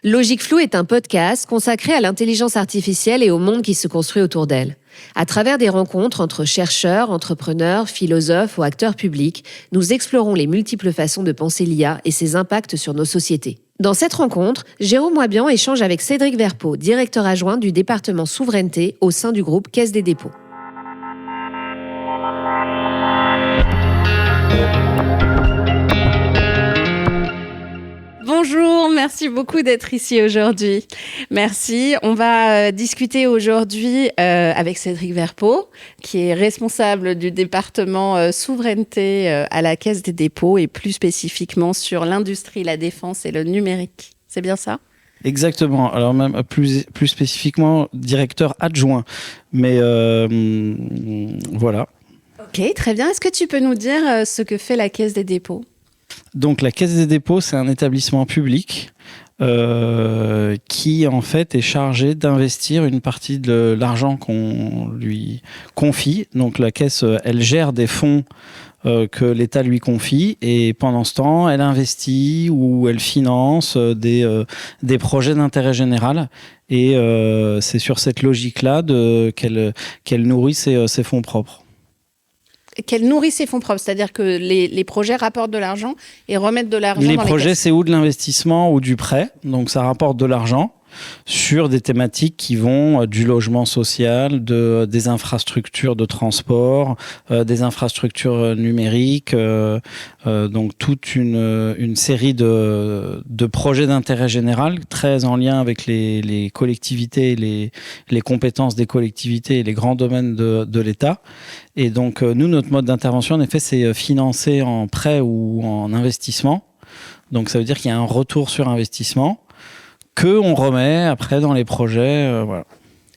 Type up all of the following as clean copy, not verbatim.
Logique Floue est un podcast consacré à l'intelligence artificielle et au monde qui se construit autour d'elle. À travers des rencontres entre chercheurs, entrepreneurs, philosophes ou acteurs publics, nous explorons les multiples façons de penser l'IA et ses impacts sur nos sociétés. Dans cette rencontre, Jérôme Moibian échange avec Cédric Verpeau, directeur adjoint du département souveraineté au sein du groupe Caisse des dépôts. Bonjour, merci beaucoup d'être ici aujourd'hui. Merci. On va discuter aujourd'hui avec Cédric Verpeau, qui est responsable du département souveraineté à la Caisse des dépôts et plus spécifiquement sur l'industrie, la défense et le numérique. C'est bien ça ? Exactement. Alors même plus spécifiquement, directeur adjoint. Mais voilà. Ok, très bien. Est-ce que tu peux nous dire ce que fait la Caisse des dépôts ? Donc la Caisse des dépôts, c'est un établissement public qui en fait est chargé d'investir une partie de l'argent qu'on lui confie. Donc la Caisse, elle gère des fonds que l'État lui confie et pendant ce temps, elle investit ou elle finance des projets d'intérêt général et c'est sur cette logique-là qu'elle nourrit ses fonds propres. Qu'elle nourrit ses fonds propres, c'est-à-dire que les projets rapportent de l'argent et remettent de l'argent dans les caisses. Les projets, c'est ou de l'investissement ou du prêt, donc ça rapporte de l'argent sur des thématiques qui vont du logement social, des infrastructures de transport, des infrastructures numériques, donc toute une série de projets d'intérêt général très en lien avec les collectivités, les compétences des collectivités et les grands domaines de l'État. Et donc nous, notre mode d'intervention, en effet, c'est financer en prêt ou en investissement. Donc ça veut dire qu'il y a un retour sur investissement qu'on remet après dans les projets. Voilà.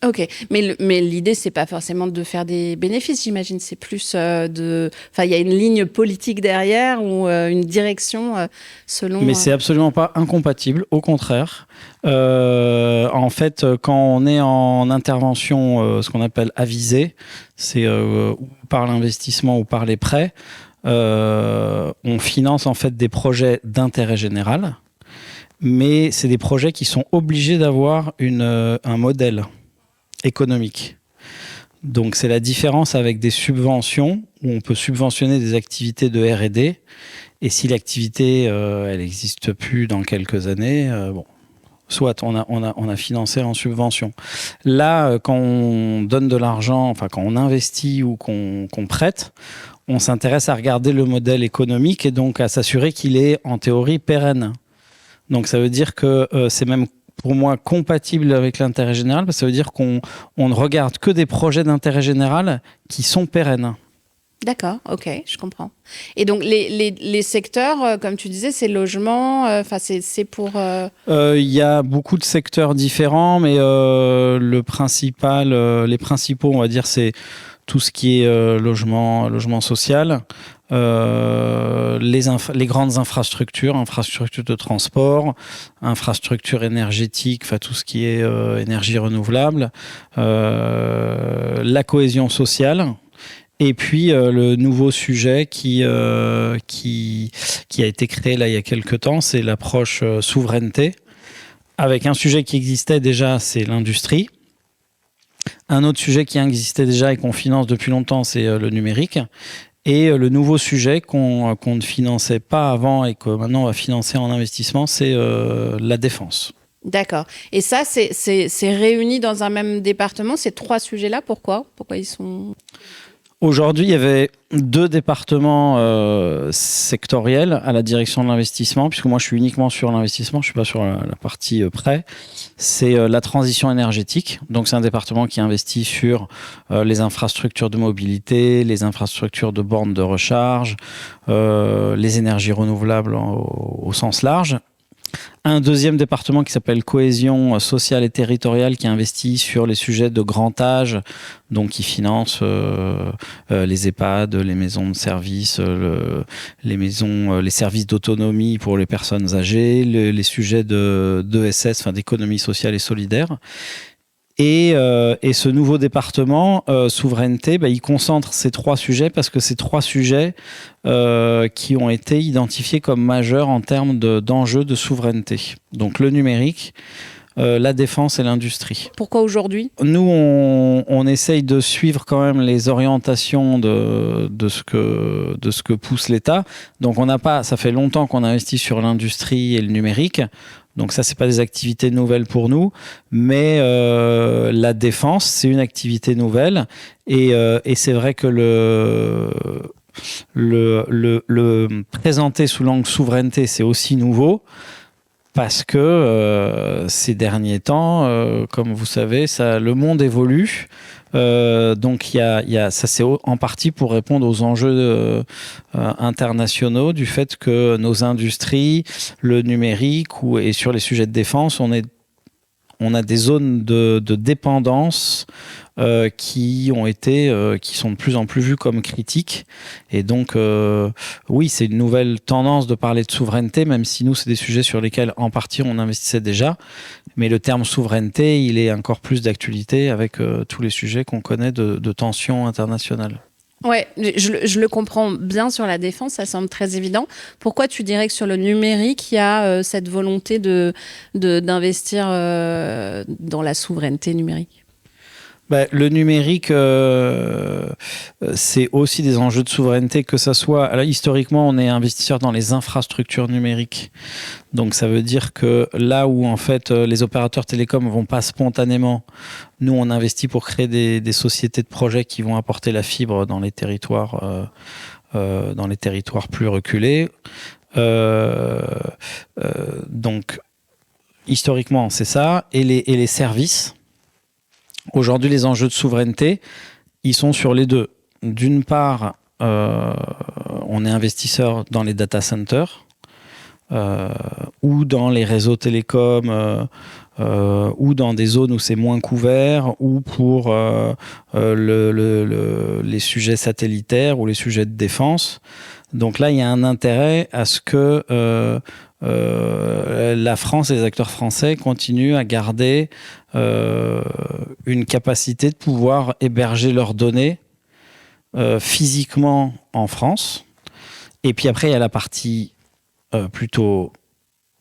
Ok, mais l'idée, c'est pas forcément de faire des bénéfices, j'imagine. C'est plus Enfin, il y a une ligne politique derrière ou une direction selon... Mais c'est absolument pas incompatible, au contraire. En fait, quand on est en intervention, ce qu'on appelle avisée, c'est ou par l'investissement ou par les prêts, on finance en fait des projets d'intérêt général. Mais c'est des projets qui sont obligés d'avoir un modèle économique. Donc c'est la différence avec des subventions où on peut subventionner des activités de R&D et si l'activité elle n'existe plus dans quelques années, soit on a financé en subvention. Là, quand on donne de l'argent, enfin quand on investit ou qu'on prête, on s'intéresse à regarder le modèle économique et donc à s'assurer qu'il est en théorie pérenne. Donc ça veut dire que c'est même pour moi compatible avec l'intérêt général, parce que ça veut dire qu'on ne regarde que des projets d'intérêt général qui sont pérennes. D'accord, ok, je comprends. Et donc les secteurs, comme tu disais, c'est logement, c'est pour... Il y a beaucoup de secteurs différents, mais les principaux, on va dire, c'est tout ce qui est logement social, les grandes infrastructures de transport, infrastructures énergétiques, enfin tout ce qui est énergie renouvelable, la cohésion sociale. Et puis le nouveau sujet qui a été créé là il y a quelques temps, c'est l'approche souveraineté, avec un sujet qui existait déjà, c'est l'industrie. Un autre sujet qui existait déjà et qu'on finance depuis longtemps, c'est le numérique. Et le nouveau sujet qu'on ne finançait pas avant et que maintenant on va financer en investissement, c'est la défense. D'accord. Et ça, c'est réuni dans un même département, ces trois sujets-là, pourquoi ils sont... Aujourd'hui, il y avait 2 départements sectoriels à la direction de l'investissement, puisque moi je suis uniquement sur l'investissement, je ne suis pas sur la partie prêt. C'est la transition énergétique. Donc c'est un département qui investit sur les infrastructures de mobilité, les infrastructures de bornes de recharge, les énergies renouvelables au sens large. Un deuxième département qui s'appelle cohésion sociale et territoriale qui investit sur les sujets de grand âge, donc qui finance les EHPAD, les maisons de service, les services d'autonomie pour les personnes âgées, les sujets d'ESS, enfin d'économie sociale et solidaire. Et ce nouveau département souveraineté, il concentre ces 3 sujets parce que c'est 3 sujets qui ont été identifiés comme majeurs en termes d'enjeux de souveraineté. Donc le numérique, la défense et l'industrie. Pourquoi aujourd'hui ? Nous, on essaye de suivre quand même les orientations de ce que pousse l'État. Donc ça fait longtemps qu'on investit sur l'industrie et le numérique. Donc ça, c'est pas des activités nouvelles pour nous, mais la défense, c'est une activité nouvelle. Et c'est vrai que le présenter sous l'angle souveraineté, c'est aussi nouveau. Parce que ces derniers temps, comme vous savez, le monde évolue. Donc ça c'est en partie pour répondre aux enjeux internationaux du fait que nos industries, le numérique et sur les sujets de défense, on a des zones de dépendance qui sont de plus en plus vues comme critiques. Et donc, oui, c'est une nouvelle tendance de parler de souveraineté, même si nous, c'est des sujets sur lesquels, en partie, on investissait déjà. Mais le terme souveraineté, il est encore plus d'actualité avec tous les sujets qu'on connaît de tensions internationales. Ouais, je le comprends bien sur la défense, ça semble très évident. Pourquoi tu dirais que sur le numérique, il y a cette volonté d'investir dans la souveraineté numérique ? Le numérique, c'est aussi des enjeux de souveraineté, que ça soit... Alors, historiquement, on est investisseur dans les infrastructures numériques. Donc, ça veut dire que là où, en fait, les opérateurs télécoms ne vont pas spontanément, nous, on investit pour créer des sociétés de projets qui vont apporter la fibre dans les territoires plus reculés. Donc, historiquement, c'est ça. Et les services... Aujourd'hui, les enjeux de souveraineté, ils sont sur les deux. D'une part, on est investisseur dans les data centers ou dans les réseaux télécoms ou dans des zones où c'est moins couvert ou pour les sujets satellitaires ou les sujets de défense. Donc là, il y a un intérêt à ce que la France et les acteurs français continuent à garder une capacité de pouvoir héberger leurs données physiquement en France. Et puis après, il y a la partie plutôt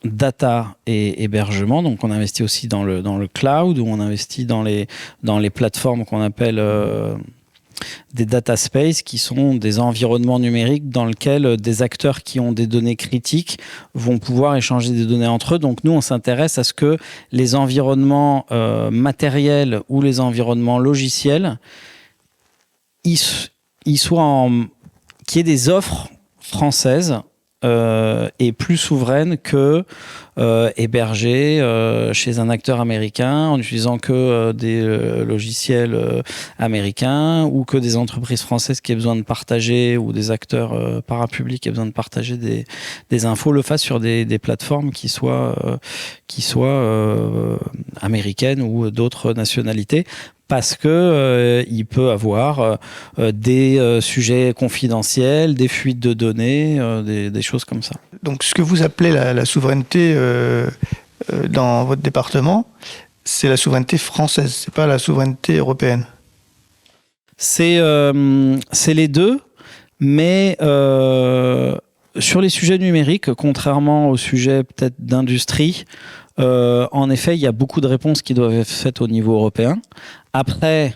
data et hébergement. Donc on investit aussi dans le cloud, où on investit dans les plateformes qu'on appelle des data space, qui sont des environnements numériques dans lesquels des acteurs qui ont des données critiques vont pouvoir échanger des données entre eux. Donc nous, on s'intéresse à ce que les environnements matériels ou les environnements logiciels, qu'il y ait des offres françaises et plus souveraine que hébergée chez un acteur américain en utilisant que des logiciels américains, ou que des entreprises françaises qui aient besoin de partager, ou des acteurs parapublics qui aient besoin de partager des infos, le fassent sur des plateformes qui soient américaines ou d'autres nationalités. Parce que il peut avoir des sujets confidentiels, des fuites de données, des choses comme ça. Donc ce que vous appelez la souveraineté dans votre département, c'est la souveraineté française, c'est pas la souveraineté européenne. C'est les deux, mais sur les sujets numériques, contrairement aux sujets peut-être d'industrie, en effet, il y a beaucoup de réponses qui doivent être faites au niveau européen. Après,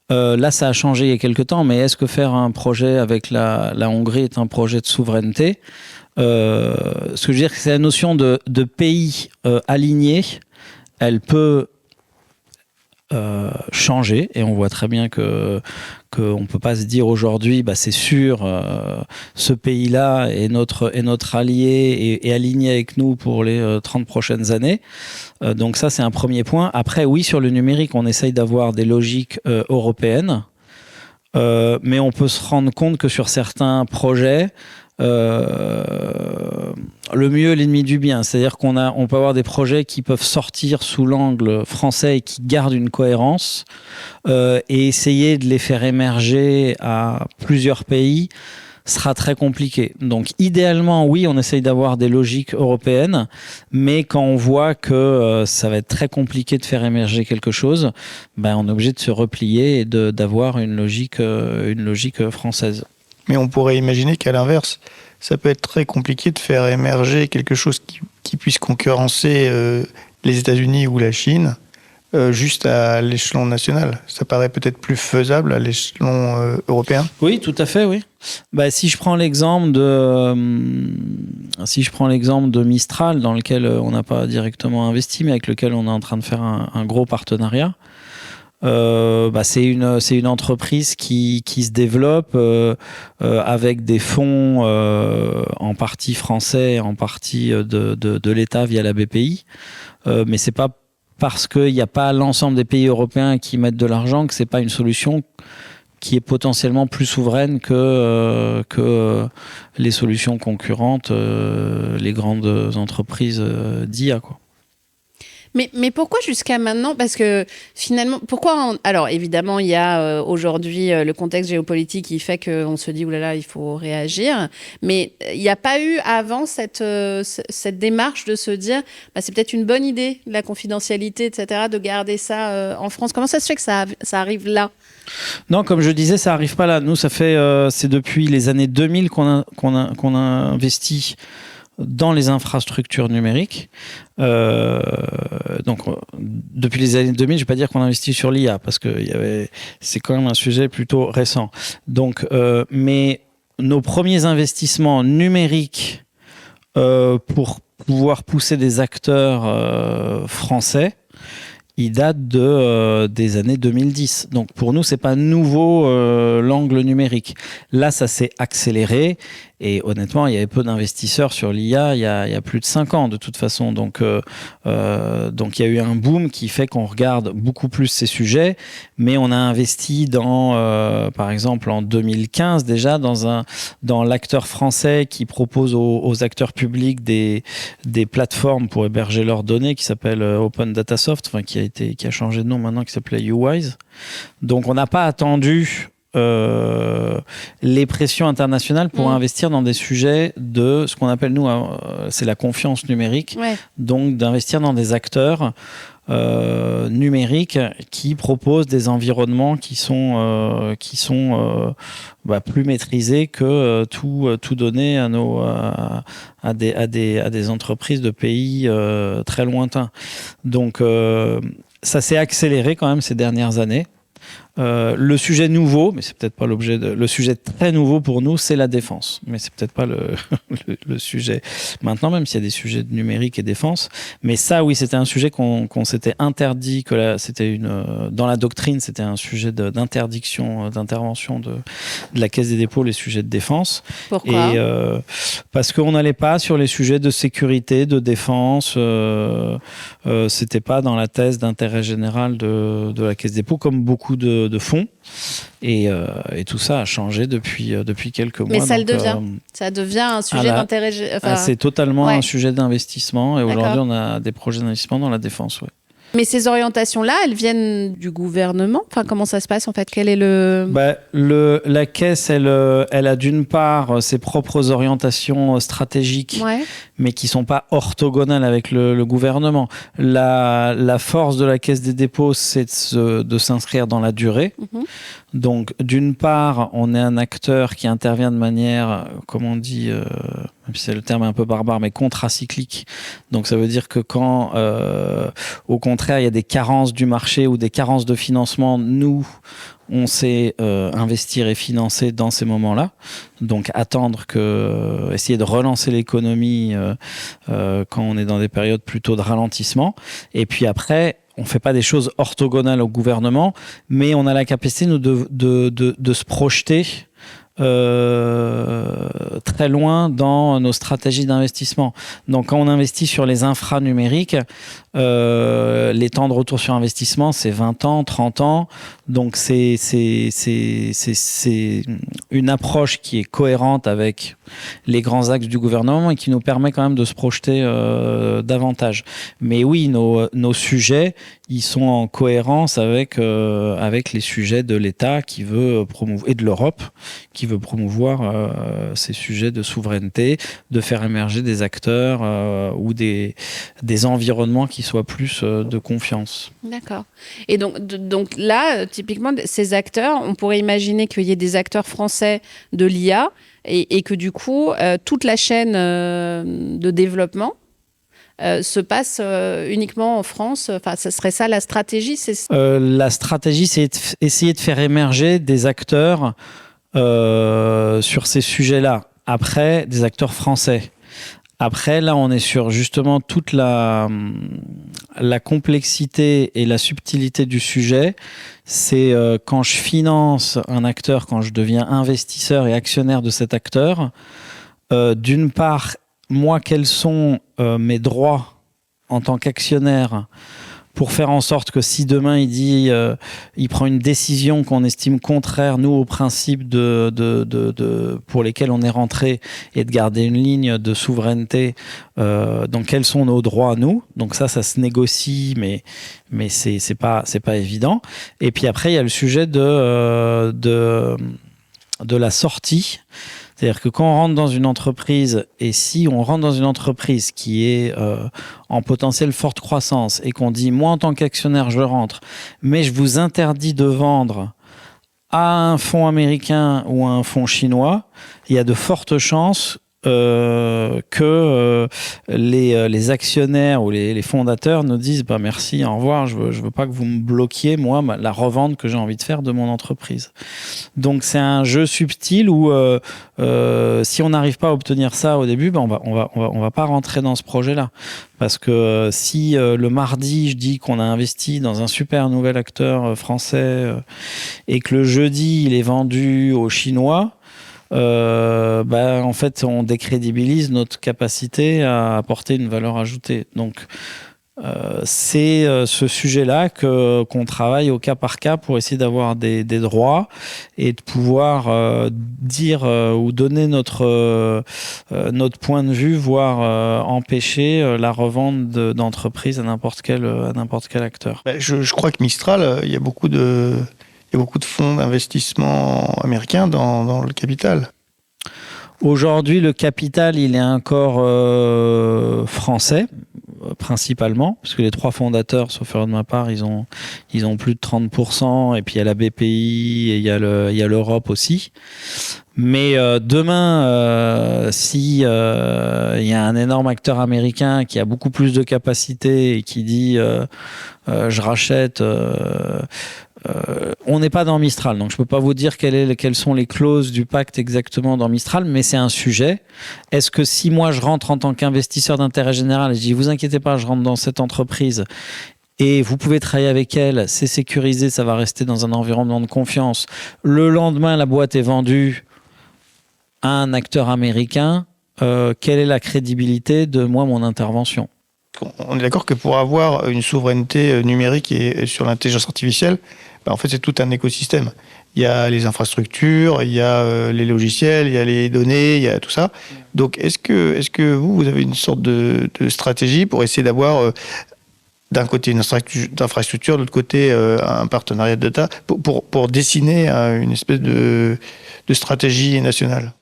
là, ça a changé il y a quelques temps, mais est-ce que faire un projet avec la Hongrie est un projet de souveraineté ? Ce que je veux dire, c'est la notion de pays aligné. Elle peut changer, et on voit très bien qu'on ne peut pas se dire aujourd'hui c'est sûr, ce pays-là est notre allié et aligné avec nous pour les 30 prochaines années. Donc ça, c'est un premier point. Après, oui, sur le numérique, on essaye d'avoir des logiques européennes, mais on peut se rendre compte que sur certains projets, le mieux est l'ennemi du bien. C'est-à-dire qu'on peut avoir des projets qui peuvent sortir sous l'angle français et qui gardent une cohérence, et essayer de les faire émerger à plusieurs pays. sera très compliqué. Donc idéalement, oui, on essaye d'avoir des logiques européennes, mais quand on voit que ça va être très compliqué de faire émerger quelque chose, ben, on est obligé de se replier et d'avoir une logique française. Mais on pourrait imaginer qu'à l'inverse, ça peut être très compliqué de faire émerger quelque chose qui puisse concurrencer les États-Unis ou la Chine juste à l'échelon national. Ça paraît peut-être plus faisable à l'échelon européen. Oui, tout à fait, oui. Bah, si je prends l'exemple de Mistral, dans lequel on n'a pas directement investi, mais avec lequel on est en train de faire un gros partenariat. C'est une entreprise qui se développe avec des fonds en partie français, en partie de l'État via la BPI, mais c'est pas parce qu'il n'y a pas l'ensemble des pays européens qui mettent de l'argent que c'est pas une solution qui est potentiellement plus souveraine que les solutions concurrentes, les grandes entreprises d'IA, quoi. Mais pourquoi jusqu'à maintenant? Parce que finalement, alors évidemment, il y a aujourd'hui le contexte géopolitique qui fait qu'on se dit, oulala, il faut réagir. Mais il n'y a pas eu avant cette démarche de se dire, c'est peut-être une bonne idée, la confidentialité, etc., de garder ça en France. Comment ça se fait que ça arrive là? Non, comme je disais, ça arrive pas là. Nous, c'est depuis les années 2000 qu'on a investi dans les infrastructures numériques. Donc, depuis les années 2000, je ne vais pas dire qu'on investit sur l'IA, parce que c'est quand même un sujet plutôt récent. Donc, mais nos premiers investissements numériques pour pouvoir pousser des acteurs français, ils datent des années 2010. Donc pour nous, c'est pas nouveau l'angle numérique. Là, ça s'est accéléré. Et honnêtement, il y avait peu d'investisseurs sur l'IA il y a plus de 5 ans de toute façon. Donc il y a eu un boom qui fait qu'on regarde beaucoup plus ces sujets. Mais on a investi par exemple en 2015 déjà dans l'acteur français qui propose aux acteurs publics des plateformes pour héberger leurs données qui s'appelle Open Datasoft, qui a changé de nom maintenant, qui s'appelait Uwise. Donc on n'a pas attendu les pressions internationales pour investir dans des sujets de ce qu'on appelle nous, c'est la confiance numérique. Ouais. Donc d'investir dans des acteurs numériques qui proposent des environnements qui sont plus maîtrisés que tout donner à des entreprises de pays très lointains. Donc ça s'est accéléré quand même ces dernières années. Le sujet nouveau, mais c'est peut-être pas le sujet très nouveau pour nous, c'est la défense. Mais c'est peut-être pas le sujet maintenant, même s'il y a des sujets de numérique et défense. Mais ça, oui, c'était un sujet qu'on s'était interdit, dans la doctrine, c'était un sujet d'interdiction, d'intervention de la Caisse des dépôts, les sujets de défense. Pourquoi ? Et parce qu'on n'allait pas sur les sujets de sécurité, de défense. C'était pas dans la thèse d'intérêt général de la Caisse des dépôts, comme beaucoup de fonds, et tout ça a changé depuis quelques mois. Mais ça devient un sujet d'intérêt. C'est totalement un sujet d'investissement, et aujourd'hui on a des projets d'investissement dans la défense. Ouais. Mais ces orientations-là, elles viennent du gouvernement. Comment ça se passe en fait? Quel est la Caisse, elle a d'une part ses propres orientations stratégiques, mais qui sont pas orthogonales avec le gouvernement. La force de la Caisse des dépôts, c'est de s'inscrire dans la durée. Donc, d'une part, on est un acteur qui intervient de manière, comme on dit, même si c'est le terme un peu barbare, mais contracyclique. Donc, ça veut dire que quand, au contraire, il y a des carences du marché ou des carences de financement, nous, on sait investir et financer dans ces moments-là. Donc, essayer de relancer l'économie quand on est dans des périodes plutôt de ralentissement. Et puis après, on ne fait pas des choses orthogonales au gouvernement, mais on a la capacité de se projeter très loin dans nos stratégies d'investissement. Donc quand on investit sur les infras numériques, les temps de retour sur investissement, c'est 20 ans, 30 ans. Donc c'est une approche qui est cohérente avec les grands axes du gouvernement et qui nous permet quand même de se projeter davantage. Mais oui, nos sujets, ils sont en cohérence avec les sujets de l'État qui veut promouvoir, et de l'Europe qui veut promouvoir ces sujets de souveraineté, de faire émerger des acteurs ou des environnements qui soient plus de confiance. D'accord. Et donc là, typiquement, ces acteurs, on pourrait imaginer qu'il y ait des acteurs français de l'IA et que du coup, toute la chaîne de développement se passe uniquement en France. Enfin, ce serait ça la stratégie, La stratégie, c'est essayer de faire émerger des acteurs sur ces sujets-là. Après, des acteurs français. Après, là, on est sur justement toute la complexité et la subtilité du sujet. C'est quand je finance un acteur, quand je deviens investisseur et actionnaire de cet acteur, d'une part, moi, quels sont mes droits en tant qu'actionnaire pour faire en sorte que si demain il prend une décision qu'on estime contraire, nous, aux principes pour lesquels on est rentré, et de garder une ligne de souveraineté, donc quels sont nos droits, nous. Donc ça se négocie, mais c'est pas évident. Et puis après, il y a le sujet de la sortie. C'est-à-dire que quand on rentre dans une entreprise, et si on rentre dans une entreprise qui est en potentielle forte croissance et qu'on dit, moi en tant qu'actionnaire, je rentre, mais je vous interdis de vendre à un fonds américain ou à un fonds chinois, il y a de fortes chances que les actionnaires ou les fondateurs nous disent bah merci, au revoir, je veux pas que vous me bloquiez moi la revente que j'ai envie de faire de mon entreprise. Donc c'est un jeu subtil où si on n'arrive pas à obtenir ça au début, on va pas rentrer dans ce projet-là, parce que si le mardi je dis qu'on a investi dans un super nouvel acteur français et que le jeudi il est vendu aux Chinois, en fait, on décrédibilise notre capacité à apporter une valeur ajoutée. Donc, c'est ce sujet-là qu'on travaille au cas par cas pour essayer d'avoir des droits et de pouvoir dire ou donner notre point de vue, voire empêcher la revente d'entreprise à n'importe quel acteur. Je crois que Mistral, il y a beaucoup de fonds d'investissement américains dans le capital. Aujourd'hui, le capital, il est encore français, principalement, parce que les trois fondateurs, sauf erreur de ma part, ils ont plus de 30%, et puis il y a la BPI, et il y a l'Europe aussi. Mais demain, si il y a un énorme acteur américain qui a beaucoup plus de capacité et qui dit je rachète... on n'est pas dans Mistral, donc je peux pas vous dire quelles sont les clauses du pacte exactement dans Mistral, mais c'est un sujet. Est-ce que si moi je rentre en tant qu'investisseur d'intérêt général et je dis vous inquiétez pas, je rentre dans cette entreprise et vous pouvez travailler avec elle, c'est sécurisé, ça va rester dans un environnement de confiance. Le lendemain, la boîte est vendue à un acteur américain, quelle est la crédibilité de mon intervention ? On est d'accord que pour avoir une souveraineté numérique et sur l'intelligence artificielle, en fait, c'est tout un écosystème. Il y a les infrastructures, il y a les logiciels, il y a les données, il y a tout ça. Donc, est-ce que vous avez une sorte de stratégie pour essayer d'avoir d'un côté une infrastructure, de l'autre côté un partenariat de data, pour dessiner une espèce de stratégie nationale ?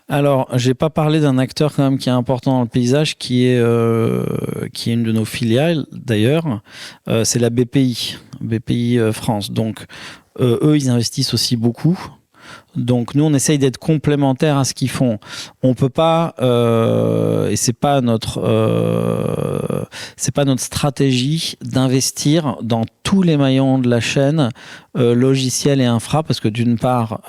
Alors, j'ai pas parlé d'un acteur quand même qui est important dans le paysage, qui est une de nos filiales d'ailleurs, c'est la BPI France. Donc, eux, ils investissent aussi beaucoup. Donc, nous, on essaye d'être complémentaires à ce qu'ils font. On peut pas, et c'est pas notre stratégie d'investir dans tous les maillons de la chaîne, logiciel et infra, parce que d'une part,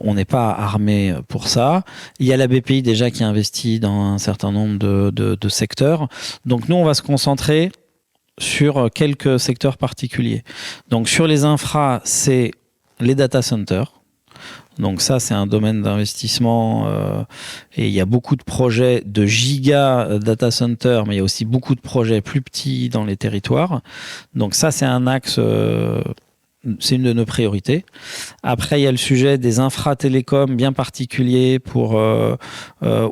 on n'est pas armé pour ça. Il y a la BPI déjà qui investit dans un certain nombre de secteurs. Donc nous, on va se concentrer sur quelques secteurs particuliers. Donc sur les infras, c'est les data centers. Donc ça, c'est un domaine d'investissement et il y a beaucoup de projets de giga data center, mais il y a aussi beaucoup de projets plus petits dans les territoires. Donc ça, c'est un axe une de nos priorités. Après, il y a le sujet des infratélécoms bien particuliers pour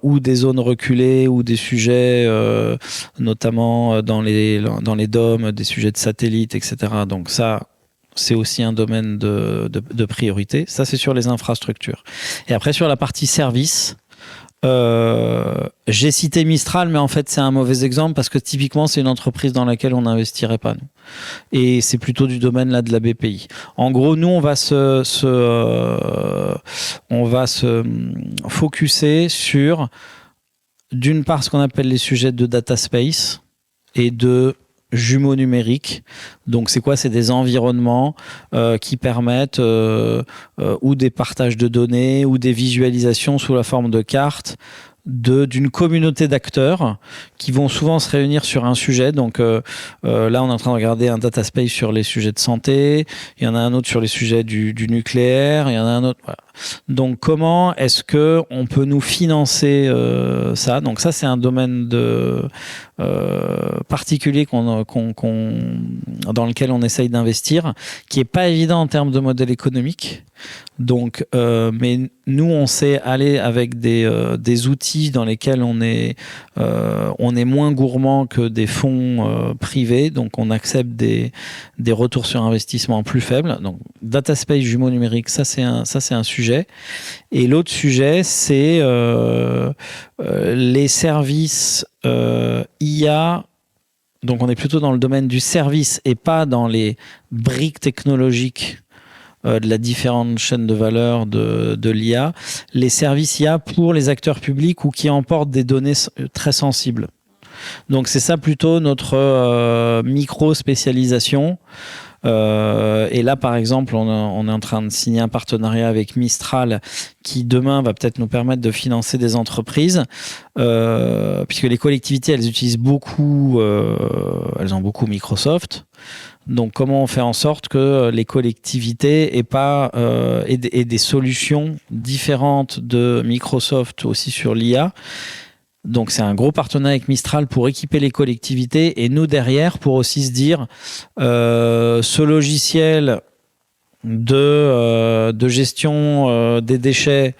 ou des zones reculées ou des sujets notamment dans les DOM, des sujets de satellites, etc. Donc ça, c'est aussi un domaine de priorité. Ça, c'est sur les infrastructures. Et après, sur la partie service, j'ai cité Mistral, mais en fait, c'est un mauvais exemple parce que typiquement, c'est une entreprise dans laquelle on n'investirait pas, nous. Et c'est plutôt du domaine là, de la BPI. En gros, nous, on va se focuser sur, d'une part, ce qu'on appelle les sujets de data space et de jumeaux numériques. Donc, c'est quoi? C'est des environnements qui permettent ou des partages de données ou des visualisations sous la forme de cartes d'une communauté d'acteurs qui vont souvent se réunir sur un sujet. Donc là, on est en train de regarder un data space sur les sujets de santé. Il y en a un autre sur les sujets du nucléaire. Il y en a un autre. Voilà. Donc, comment est-ce que on peut nous financer ça? Donc ça, c'est un domaine particulier dans lequel on essaye d'investir, qui est pas évident en termes de modèle économique. Donc, mais nous, on sait aller avec des outils dans lesquels on est moins gourmand que des fonds privés. Donc, on accepte des retours sur investissement plus faibles. Donc, data space, jumeaux numériques, ça c'est un sujet. Et l'autre sujet, c'est les services IA. Donc, on est plutôt dans le domaine du service et pas dans les briques technologiques de la différente chaîne de valeur de l'IA. Les services IA pour les acteurs publics ou qui emportent des données très sensibles. Donc, c'est ça plutôt notre micro-spécialisation. Et là, par exemple, on est en train de signer un partenariat avec Mistral qui, demain, va peut-être nous permettre de financer des entreprises, puisque les collectivités, elles utilisent beaucoup, elles ont beaucoup Microsoft. Donc, comment on fait en sorte que les collectivités aient des solutions différentes de Microsoft aussi sur l'IA? Donc, c'est un gros partenariat avec Mistral pour équiper les collectivités et nous, derrière, pour aussi se dire ce logiciel de gestion des déchets,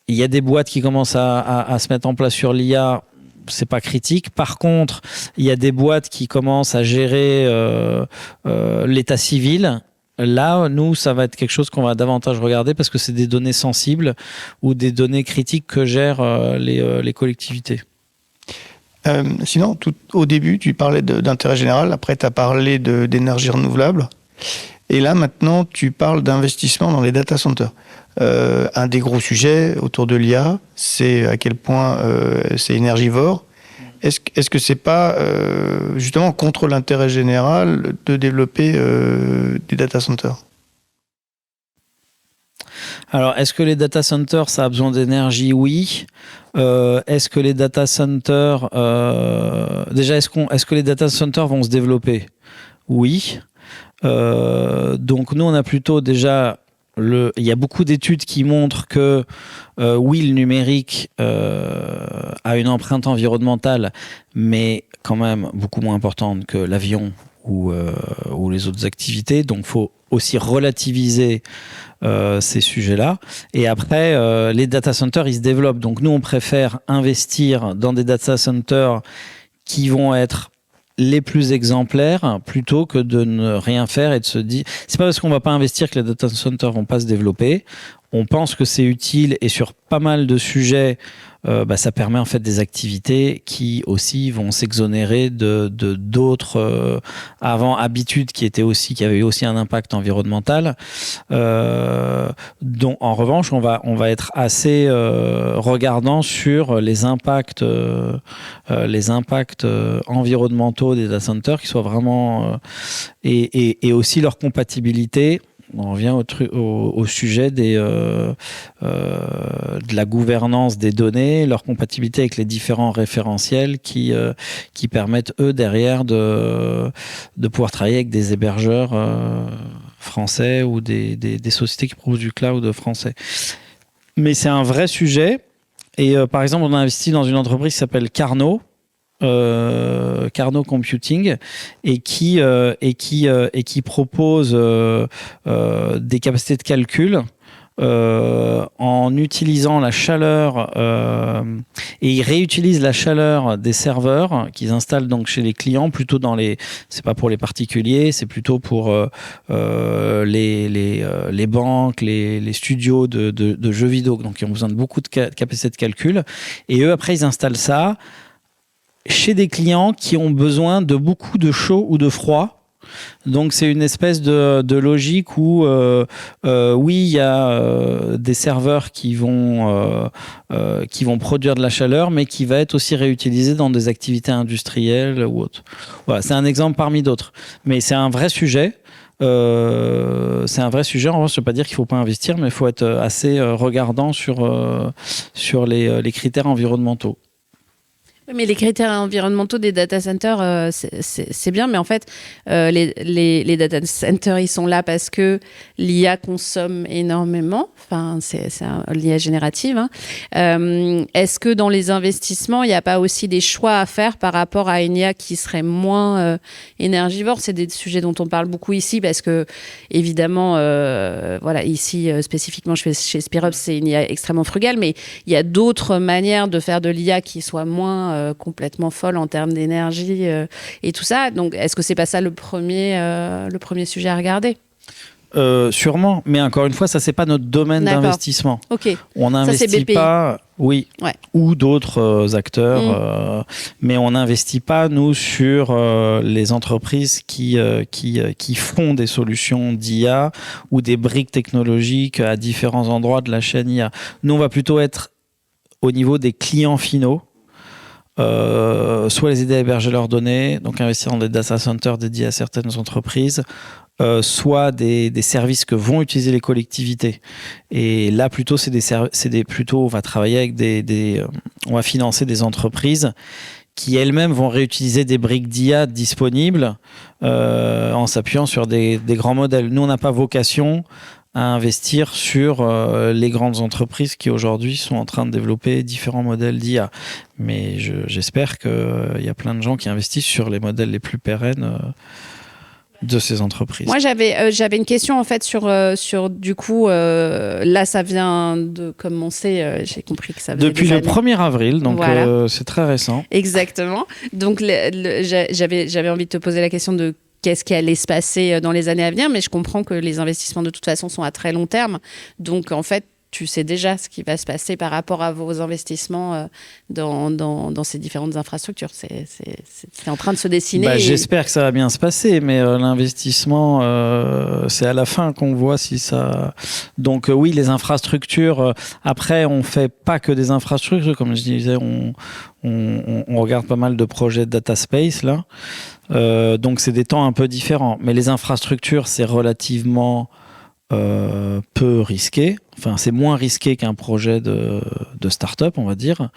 il y a des boîtes qui commencent à se mettre en place sur l'IA, c'est pas critique. Par contre, il y a des boîtes qui commencent à gérer l'état civil. Là, nous, ça va être quelque chose qu'on va davantage regarder parce que c'est des données sensibles ou des données critiques que gèrent les collectivités. Sinon, au début, tu parlais d'intérêt général. Après, tu as parlé d'énergie renouvelable. Et là, maintenant, tu parles d'investissement dans les data centers. Un des gros sujets autour de l'IA, c'est à quel point c'est énergivore. Est-ce que c'est pas justement contre l'intérêt général de développer des data centers? Alors, est-ce que les data centers, ça a besoin d'énergie? Oui. Est-ce que les data centers... déjà, est-ce que les data centers vont se développer? Oui. Donc, nous, on a plutôt déjà... Il y a beaucoup d'études qui montrent que oui, le numérique a une empreinte environnementale, mais quand même beaucoup moins importante que l'avion ou les autres activités. Donc, il faut aussi relativiser ces sujets-là. Et après, les data centers, ils se développent. Donc, nous, on préfère investir dans des data centers qui vont être les plus exemplaires plutôt que de ne rien faire et de se dire... C'est pas parce qu'on va pas investir que les data centers vont pas se développer. On pense que c'est utile et sur pas mal de sujets, ça permet en fait des activités qui aussi vont s'exonérer de d'autres habitudes qui avaient eu aussi un impact environnemental. Donc en revanche, on va être assez regardant sur les impacts environnementaux des data centers qui soient vraiment et aussi leur compatibilité. On revient au sujet de la gouvernance des données, leur compatibilité avec les différents référentiels qui permettent, eux, derrière, de pouvoir travailler avec des hébergeurs français ou des sociétés qui proposent du cloud français. Mais c'est un vrai sujet. Et par exemple, on a investi dans une entreprise qui s'appelle Carnot. Carnot, Carnot Computing et qui propose des capacités de calcul en utilisant la chaleur et ils réutilisent la chaleur des serveurs qu'ils installent donc chez les clients, plutôt c'est pas pour les particuliers, c'est plutôt pour les banques, les studios de jeux vidéo, donc ils ont besoin de beaucoup de capacités de calcul, et eux après ils installent ça chez des clients qui ont besoin de beaucoup de chaud ou de froid. Donc c'est une espèce de logique où oui, il y a des serveurs qui vont produire de la chaleur, mais qui va être aussi réutilisé dans des activités industrielles ou autres. Voilà, c'est un exemple parmi d'autres, mais c'est un vrai sujet. En revanche, je ne veux pas dire qu'il ne faut pas investir, mais il faut être assez regardant sur les critères environnementaux. Mais les critères environnementaux des data centers, c'est bien, mais en fait, les data centers, ils sont là parce que l'IA consomme énormément. Enfin, c'est l'IA générative. Hein. Est-ce que dans les investissements, il n'y a pas aussi des choix à faire par rapport à une IA qui serait moins énergivore? C'est des sujets dont on parle beaucoup ici parce que, évidemment, voilà, ici, spécifiquement chez SpearUp, c'est une IA extrêmement frugale, mais il y a d'autres manières de faire de l'IA qui soient moins complètement folle en termes d'énergie et tout ça. Donc, est-ce que c'est pas ça le premier sujet à regarder? Sûrement, mais encore une fois, ça c'est pas notre domaine d'investissement. Ok. On n'investit pas, oui, ouais, ou d'autres acteurs, mais on n'investit pas nous sur les entreprises qui font des solutions d'IA ou des briques technologiques à différents endroits de la chaîne IA. Nous, on va plutôt être au niveau des clients finaux. Soit les aider à héberger leurs données, donc investir dans des data centers dédiés à certaines entreprises, soit des services que vont utiliser les collectivités. Et là, plutôt, on va travailler avec on va financer des entreprises qui elles-mêmes vont réutiliser des briques d'IA disponibles en s'appuyant sur des grands modèles. Nous, on n'a pas vocation à investir sur les grandes entreprises qui aujourd'hui sont en train de développer différents modèles d'IA. Mais j'espère qu'il y a plein de gens qui investissent sur les modèles les plus pérennes de ces entreprises. Moi, j'avais une question en fait sur du coup, là, ça vient de commencer, j'ai compris que ça venait depuis le 1er avril, donc voilà. C'est très récent. Exactement. Donc, j'avais envie de te poser la question de qu'est-ce qui allait se passer dans les années à venir, mais je comprends que les investissements de toute façon sont à très long terme. Donc en fait, tu sais déjà ce qui va se passer par rapport à vos investissements dans ces différentes infrastructures. C'est en train de se dessiner. J'espère que ça va bien se passer, mais l'investissement, c'est à la fin qu'on voit si ça... Donc oui, les infrastructures, après, on ne fait pas que des infrastructures. Comme je disais, on regarde pas mal de projets de data space, là. Donc c'est des temps un peu différents. Mais les infrastructures, c'est relativement peu risqué. Enfin, c'est moins risqué qu'un projet de start-up, on va dire.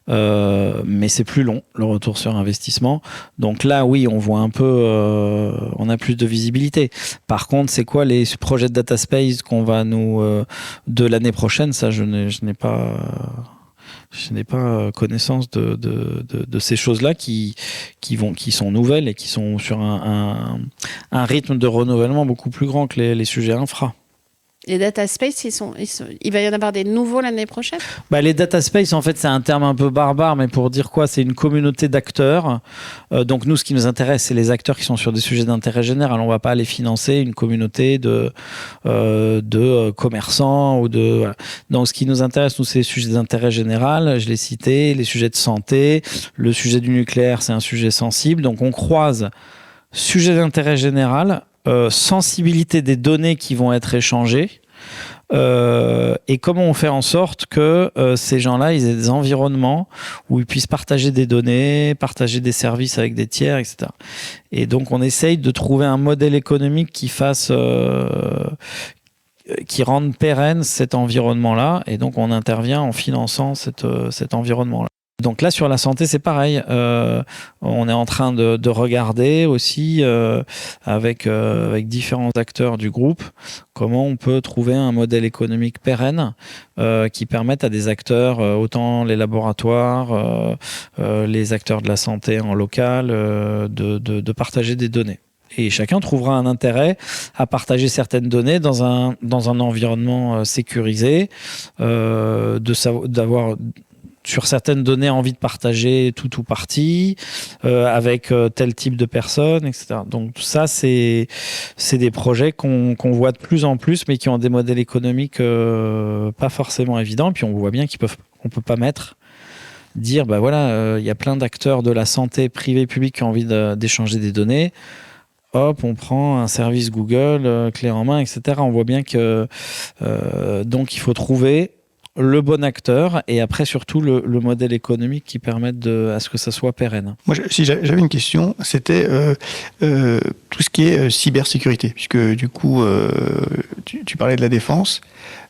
Mais c'est plus long, le retour sur investissement. Donc là, oui, on voit un peu... on a plus de visibilité. Par contre, c'est quoi les projets de data space qu'on va de l'année prochaine? Ça, je n'ai pas... Je n'ai pas connaissance de ces choses-là qui sont nouvelles et qui sont sur un rythme de renouvellement beaucoup plus grand que les sujets infra. Les data space, il va y en avoir des nouveaux l'année prochaine? Les data space, en fait, c'est un terme un peu barbare, mais pour dire quoi? C'est une communauté d'acteurs. Donc nous, ce qui nous intéresse, c'est les acteurs qui sont sur des sujets d'intérêt général. On ne va pas aller financer une communauté de commerçants ou de... Voilà. Donc ce qui nous intéresse, nous, c'est les sujets d'intérêt général. Je l'ai cité, les sujets de santé. Le sujet du nucléaire, c'est un sujet sensible. Donc on croise sujet d'intérêt général, sensibilité des données qui vont être échangées, et comment on fait en sorte que ces gens-là, ils aient des environnements où ils puissent partager des données, partager des services avec des tiers, etc. Et donc on essaye de trouver un modèle économique qui rende pérenne cet environnement-là, et donc on intervient en finançant cet environnement-là. Donc là, sur la santé, c'est pareil. On est en train de regarder aussi avec différents acteurs du groupe comment on peut trouver un modèle économique pérenne qui permette à des acteurs, autant les laboratoires, les acteurs de la santé en local, de partager des données. Et chacun trouvera un intérêt à partager certaines données dans un environnement sécurisé, d'avoir sur certaines données envie de partager tout ou partie, avec tel type de personnes, etc. Donc ça, c'est des projets qu'on voit de plus en plus, mais qui ont des modèles économiques pas forcément évidents. Et puis on voit bien qu'on peut pas dire, bah voilà, y a plein d'acteurs de la santé privée, publique qui ont envie d'échanger des données. Hop, on prend un service Google, clé en main, etc. On voit bien que donc il faut trouver le bon acteur et après surtout le modèle économique qui permette à ce que ça soit pérenne. Moi, si j'avais une question, c'était tout ce qui est cybersécurité, puisque du coup, tu parlais de la défense.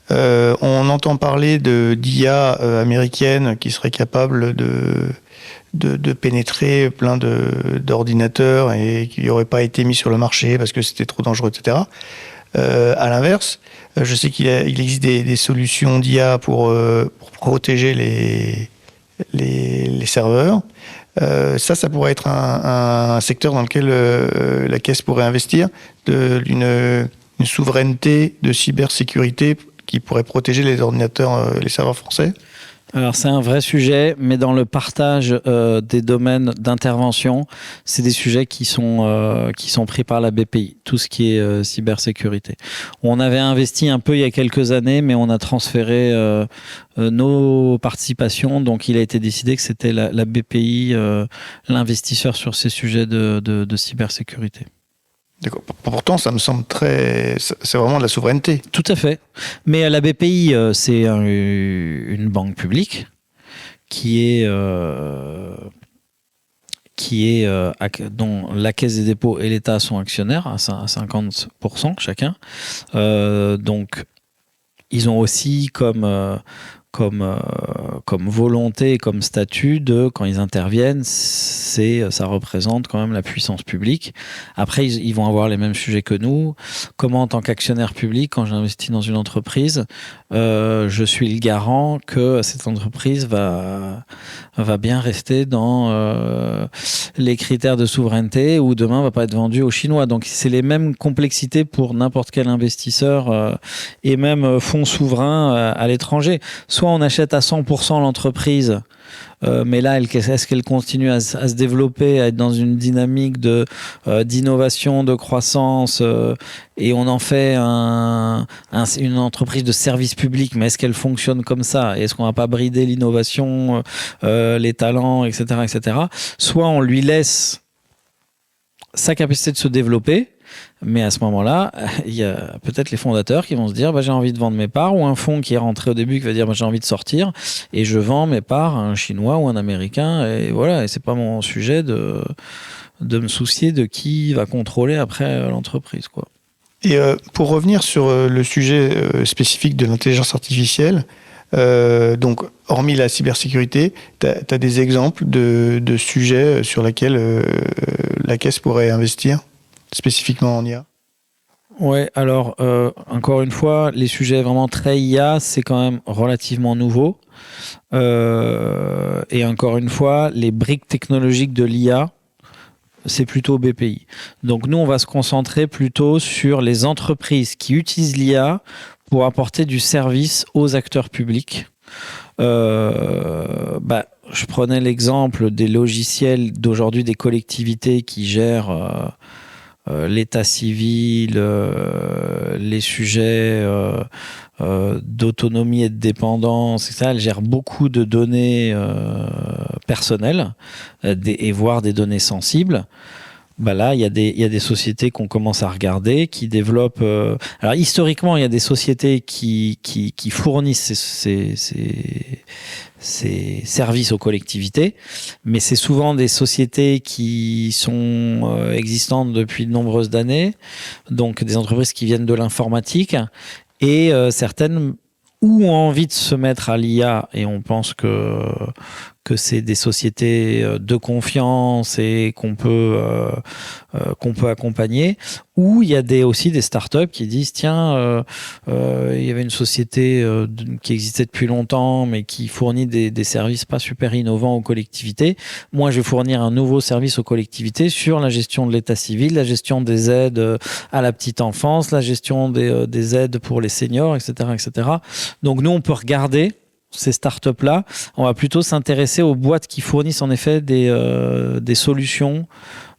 On entend parler d'IA américaine qui serait capable de pénétrer plein d'ordinateurs et qui n'auraient pas été mis sur le marché parce que c'était trop dangereux, etc. À l'inverse, je sais qu'il existe des solutions d'IA pour protéger les serveurs. Ça pourrait être un secteur dans lequel la Caisse pourrait investir, une souveraineté de cybersécurité qui pourrait protéger les ordinateurs, les serveurs français. Alors c'est un vrai sujet, mais dans le partage des domaines d'intervention, c'est des sujets qui sont pris par la BPI, tout ce qui est cybersécurité. On avait investi un peu il y a quelques années, mais on a transféré nos participations, donc il a été décidé que c'était la BPI l'investisseur sur ces sujets de cybersécurité. D'accord. Pourtant, ça me semble c'est vraiment de la souveraineté. Tout à fait. Mais la BPI, c'est une banque publique dont la Caisse des dépôts et l'État sont actionnaires à 50% chacun. Donc, ils ont aussi comme volonté, comme statut quand ils interviennent, ça représente quand même la puissance publique. Après, ils vont avoir les mêmes sujets que nous. Comment, en tant qu'actionnaire public, quand j'investis dans une entreprise, je suis le garant que cette entreprise va bien rester dans les critères de souveraineté ou demain va pas être vendue aux Chinois. Donc, c'est les mêmes complexités pour n'importe quel investisseur et même fonds souverains à l'étranger. Soit on achète à 100% l'entreprise, mais là, est-ce qu'elle continue à se développer, à être dans une dynamique d'innovation, de croissance, et on en fait une entreprise de service public, mais est-ce qu'elle fonctionne comme ça? Et est-ce qu'on va pas brider l'innovation, les talents, etc., etc. Soit on lui laisse sa capacité de se développer, mais à ce moment-là, il y a peut-être les fondateurs qui vont se dire j'ai envie de vendre mes parts, ou un fonds qui est rentré au début qui va dire j'ai envie de sortir et je vends mes parts à un Chinois ou un Américain, et voilà, et c'est pas mon sujet de me soucier de qui va contrôler après l'entreprise, quoi. Et pour revenir sur le sujet spécifique de l'intelligence artificielle, donc hormis la cybersécurité, tu as des exemples de sujets sur lesquels la Caisse pourrait investir spécifiquement en IA? Ouais, alors encore une fois, les sujets vraiment très IA, c'est quand même relativement nouveau. Et encore une fois, les briques technologiques de l'IA, c'est plutôt BPI. Donc nous, on va se concentrer plutôt sur les entreprises qui utilisent l'IA pour apporter du service aux acteurs publics. Je prenais l'exemple des logiciels d'aujourd'hui des collectivités qui gèrent l'état civil, les sujets d'autonomie et de dépendance, etc. Elle gère beaucoup de données personnelles et voire des données sensibles. Là, il y a des sociétés qu'on commence à regarder, qui développent... Alors, historiquement, il y a des sociétés qui fournissent ces services aux collectivités, mais c'est souvent des sociétés qui sont existantes depuis de nombreuses années, donc des entreprises qui viennent de l'informatique, et certaines ou ont envie de se mettre à l'IA, et on pense que que c'est des sociétés de confiance et qu'on peut accompagner, ou il y a aussi des startups qui disent tiens, il y avait une société qui existait depuis longtemps mais qui fournit des services pas super innovants aux collectivités. Moi, je vais fournir un nouveau service aux collectivités sur la gestion de l'état civil, la gestion des aides à la petite enfance, la gestion des aides pour les seniors, etc., etc. Donc nous, on peut regarder ces startups-là. On va plutôt s'intéresser aux boîtes qui fournissent en effet des solutions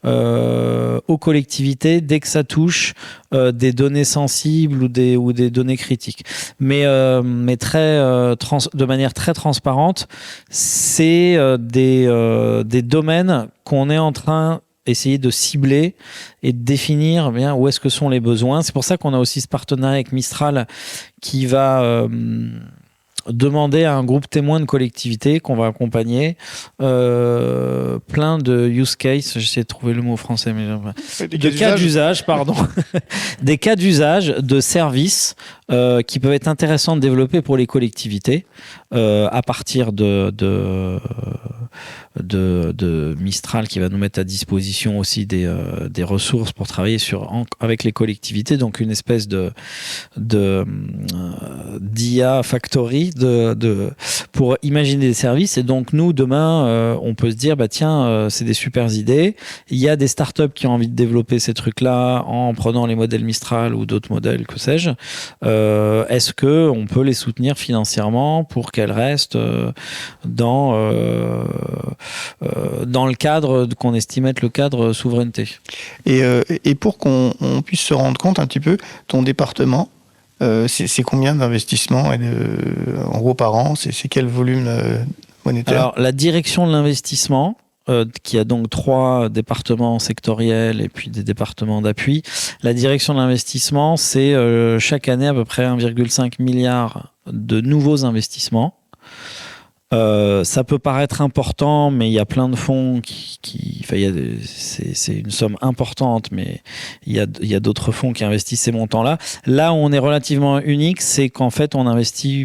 aux collectivités dès que ça touche des données sensibles ou des données critiques. Mais de manière très transparente, c'est des domaines qu'on est en train essayer de cibler et de définir bien où est-ce que sont les besoins. C'est pour ça qu'on a aussi ce partenariat avec Mistral qui va demander à un groupe témoin de collectivité qu'on va accompagner plein de use cases, j'essaie de trouver le mot français, mais de cas d'usage, pardon, des cas d'usage de services qui peuvent être intéressants de développer pour les collectivités à partir de Mistral qui va nous mettre à disposition aussi des ressources pour travailler avec les collectivités, donc une espèce d'IA factory pour imaginer des services. Et donc nous demain on peut se dire tiens, c'est des super idées, il y a des startups qui ont envie de développer ces trucs là en prenant les modèles Mistral ou d'autres modèles, que sais-je, est-ce que on peut les soutenir financièrement pour qu'elles restent dans le cadre qu'on estime être le cadre souveraineté. Et pour qu'on puisse se rendre compte un petit peu, ton département, c'est combien d'investissements en gros par an, c'est quel volume monétaire? Alors la direction de l'investissement, qui a donc 3 départements sectoriels et puis des départements d'appui. La direction de l'investissement, c'est chaque année à peu près 1,5 milliard de nouveaux investissements. Ça peut paraître important, mais il y a plein de fonds c'est une somme importante, mais il y a d'autres fonds qui investissent ces montants-là. Là où on est relativement unique, c'est qu'en fait, on investit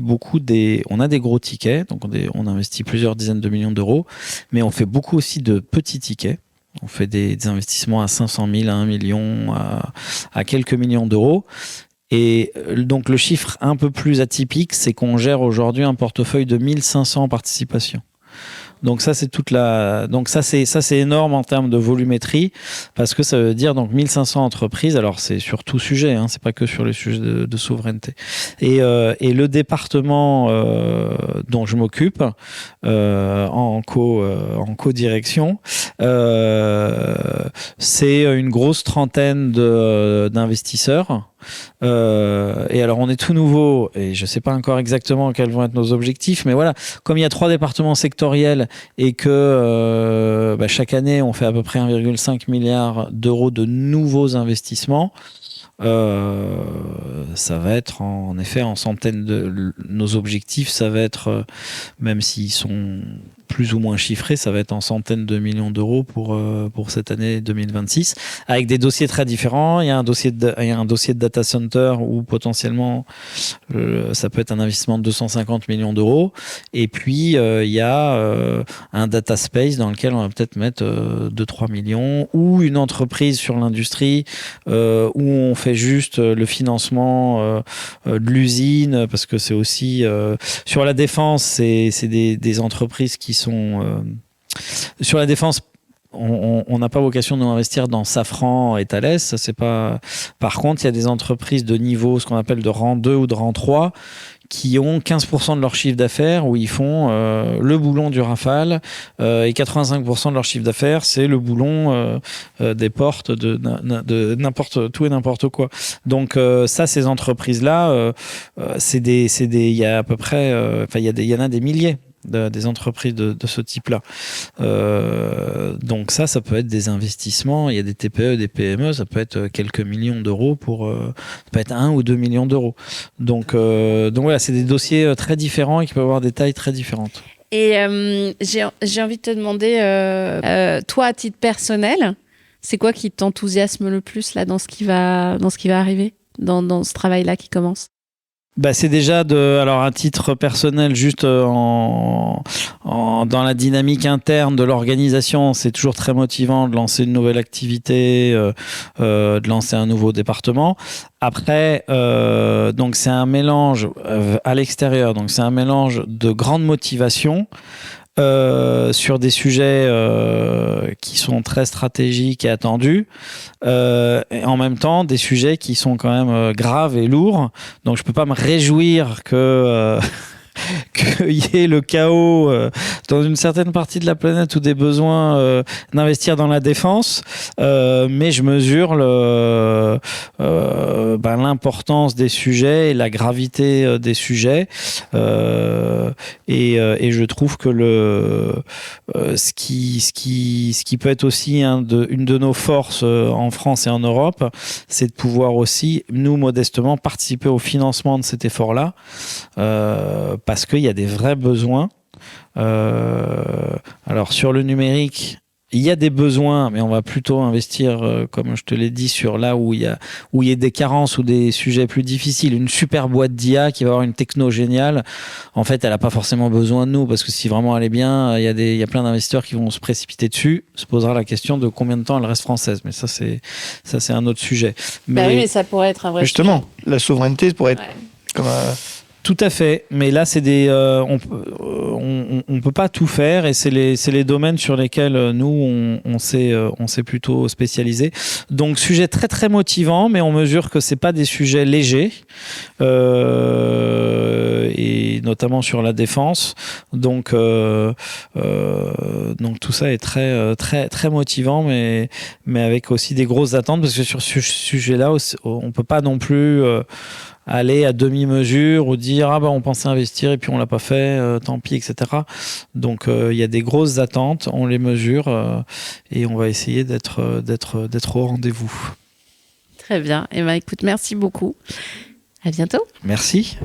on a des gros tickets, donc on investit plusieurs dizaines de millions d'euros, mais on fait beaucoup aussi de petits tickets. On fait des investissements à 500 000, à 1 million, à quelques millions d'euros. Et donc le chiffre un peu plus atypique, c'est qu'on gère aujourd'hui un portefeuille de 1500 participations. Donc ça c'est c'est énorme en termes de volumétrie, parce que ça veut dire donc 1500 entreprises. Alors c'est sur tout sujet, c'est pas que sur les sujets de souveraineté. Et le département dont je m'occupe en co-direction, c'est une grosse trentaine d'investisseurs. Et alors on est tout nouveau et je sais pas encore exactement quels vont être nos objectifs, mais voilà, comme il y a 3 départements sectoriels et que chaque année on fait à peu près 1,5 milliard d'euros de nouveaux investissements, ça va être en effet en centaines nos objectifs, ça va être, même s'ils sont plus ou moins chiffrés, ça va être en centaines de millions d'euros pour cette année 2026, avec des dossiers très différents. Il y a un dossier de data center où potentiellement ça peut être un investissement de 250 millions d'euros. Et puis il y a un data space dans lequel on va peut-être mettre 2-3 millions, ou une entreprise sur l'industrie où on fait juste le financement de l'usine, parce que c'est aussi sur la défense, c'est des entreprises qui sont sur la défense. On n'a pas vocation d'investir dans Safran et Thales, ça c'est pas. Par contre, il y a des entreprises de niveau, ce qu'on appelle de rang 2 ou de rang 3, qui ont 15% de leur chiffre d'affaires où ils font le boulon du Rafale, et 85% de leur chiffre d'affaires, c'est le boulon des portes de n'importe tout et n'importe quoi. Donc ça, ces entreprises-là, il y a à peu près, il y en a des milliers. Des entreprises de ce type-là. Donc ça peut être des investissements. Il y a des TPE, des PME, ça peut être quelques millions d'euros ça peut être 1 ou 2 millions d'euros. Donc voilà, c'est des dossiers très différents et qui peuvent avoir des tailles très différentes. Et j'ai envie de te demander, toi à titre personnel, c'est quoi qui t'enthousiasme le plus là dans ce qui va arriver, dans ce travail-là qui commence? C'est déjà alors à titre personnel, juste dans la dynamique interne de l'organisation, c'est toujours très motivant de lancer une nouvelle activité, de lancer un nouveau département. Après, donc c'est un mélange à l'extérieur, donc c'est un mélange de grande motivation sur des sujets qui sont très stratégiques et attendus, et en même temps des sujets qui sont quand même graves et lourds. Donc je peux pas me réjouir que qu'il y ait le chaos dans une certaine partie de la planète ou des besoins d'investir dans la défense, mais je mesure l'importance des sujets et la gravité des sujets, et je trouve que ce qui peut être aussi une de nos forces en France et en Europe, c'est de pouvoir aussi, nous modestement, participer au financement de cet effort-là, parce qu'il y a des vrais besoins. Alors sur le numérique, il y a des besoins, mais on va plutôt investir, comme je te l'ai dit, sur là où il y a des carences ou des sujets plus difficiles. Une super boîte d'IA qui va avoir une techno géniale, en fait, elle n'a pas forcément besoin de nous, parce que si vraiment elle est bien, il y a plein d'investisseurs qui vont se précipiter dessus. Se posera la question de combien de temps elle reste française. Mais ça, c'est un autre sujet. Oui, mais ça pourrait être un vrai justement, sujet. La souveraineté pourrait être comme un... Tout à fait, mais là c'est on peut pas tout faire, et c'est les domaines sur lesquels nous on s'est plutôt spécialisé. Donc sujet très très motivant, mais on mesure que c'est pas des sujets légers, et notamment sur la défense. Donc tout ça est très très très motivant, mais avec aussi des grosses attentes, parce que sur ce sujet-là on peut pas non plus aller à demi-mesure ou dire on pensait investir et puis on l'a pas fait, tant pis, etc. Donc il y a des grosses attentes, on les mesure, et on va essayer d'être au rendez-vous. Très bien. Écoute, merci beaucoup. À bientôt. Merci.